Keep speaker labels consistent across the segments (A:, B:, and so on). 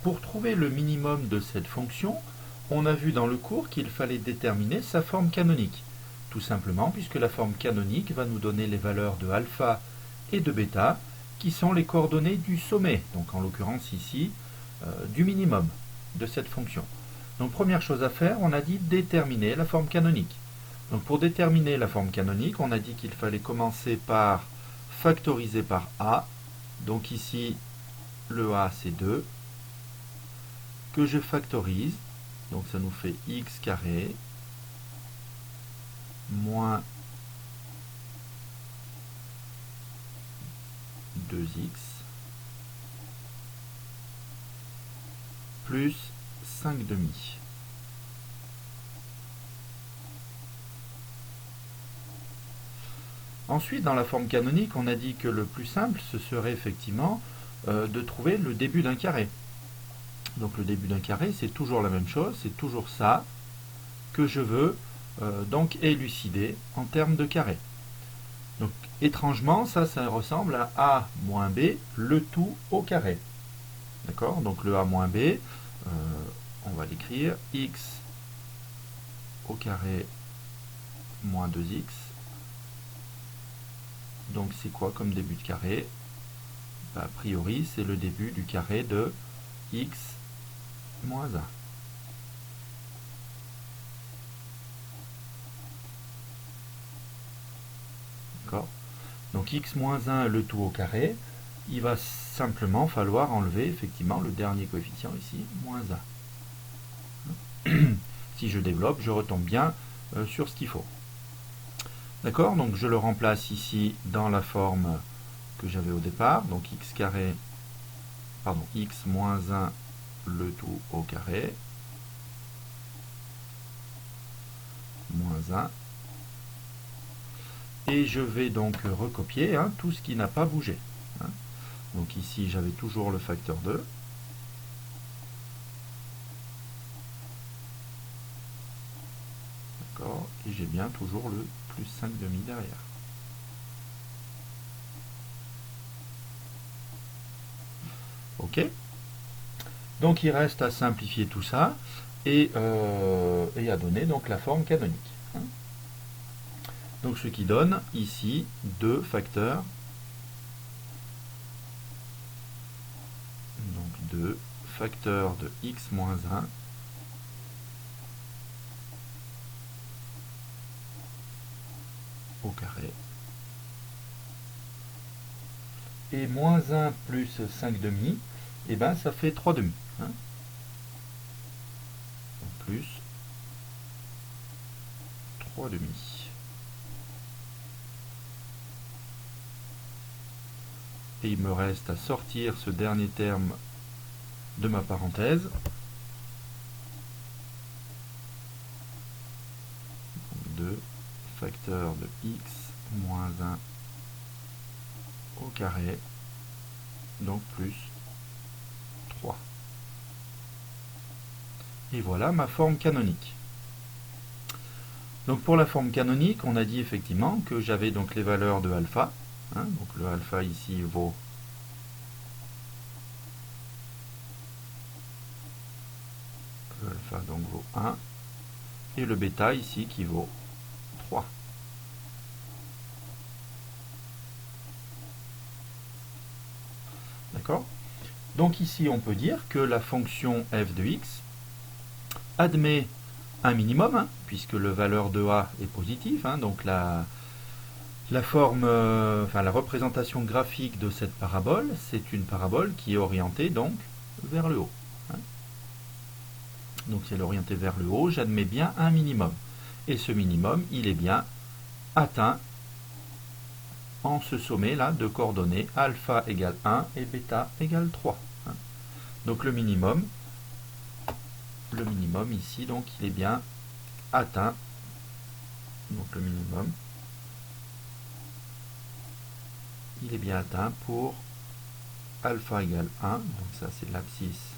A: pour trouver le minimum de cette fonction, on a vu dans le cours qu'il fallait déterminer sa forme canonique. Tout simplement puisque la forme canonique va nous donner les valeurs de alpha et de bêta, qui sont les coordonnées du sommet, donc en l'occurrence ici, du minimum de cette fonction. Donc première chose à faire, on a dit déterminer la forme canonique. Donc pour déterminer la forme canonique, on a dit qu'il fallait commencer par factoriser par a. Donc ici, le a c'est 2, que je factorise, donc ça nous fait x carré moins 2x plus 5 demi. Ensuite, dans la forme canonique, on a dit que le plus simple, ce serait effectivement de trouver le début d'un carré. Donc le début d'un carré, c'est toujours la même chose, c'est toujours ça que je veux donc élucider en termes de carré. Donc étrangement, ça ressemble à a moins b, le tout au carré. D'accord? Donc le a moins b, on va l'écrire x au carré moins 2x. Donc c'est quoi comme début de carré? A priori, c'est le début du carré de x moins 1. D'accord? Donc x moins 1, le tout au carré, il va simplement falloir enlever effectivement le dernier coefficient ici, moins 1. Si je développe, je retombe bien sur ce qu'il faut. D'accord? Donc je le remplace ici dans la forme que j'avais au départ, donc x carré, pardon, x moins 1, le tout au carré, moins 1. Et je vais donc recopier tout ce qui n'a pas bougé. Donc ici, j'avais toujours le facteur 2. D'accord? Et j'ai bien toujours le plus 5 demi derrière. Ok? Donc il reste à simplifier tout ça et à donner donc la forme canonique. Donc ce qui donne ici 2 facteurs. Donc 2 facteurs de x moins 1 au carré. Et moins 1 plus 5 demi, et ben ça fait 3 demi. Donc plus 3 demi. Et il me reste à sortir ce dernier terme de ma parenthèse. Donc 2 facteurs de x moins 1 au carré, donc plus 3. Et voilà ma forme canonique. Donc pour la forme canonique, on a dit effectivement que j'avais donc les valeurs de alpha. Donc le alpha ici vaut alpha donc vaut 1 et le bêta ici qui vaut 3. D'accord? Donc ici on peut dire que la fonction f de x admet un minimum, puisque le valeur de a est positive, donc la forme, la représentation graphique de cette parabole, c'est une parabole qui est orientée donc vers le haut. Donc si elle est orientée vers le haut, j'admets bien un minimum. Et ce minimum, il est bien atteint en ce sommet-là de coordonnées alpha égale 1 et bêta égale 3. Donc le minimum ici, donc il est bien atteint. Donc le minimum, il est bien atteint pour alpha égale 1, donc ça c'est l'abscisse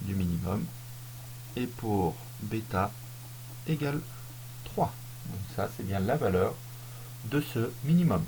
A: du minimum, et pour bêta égale 3. Donc ça c'est bien la valeur de ce minimum.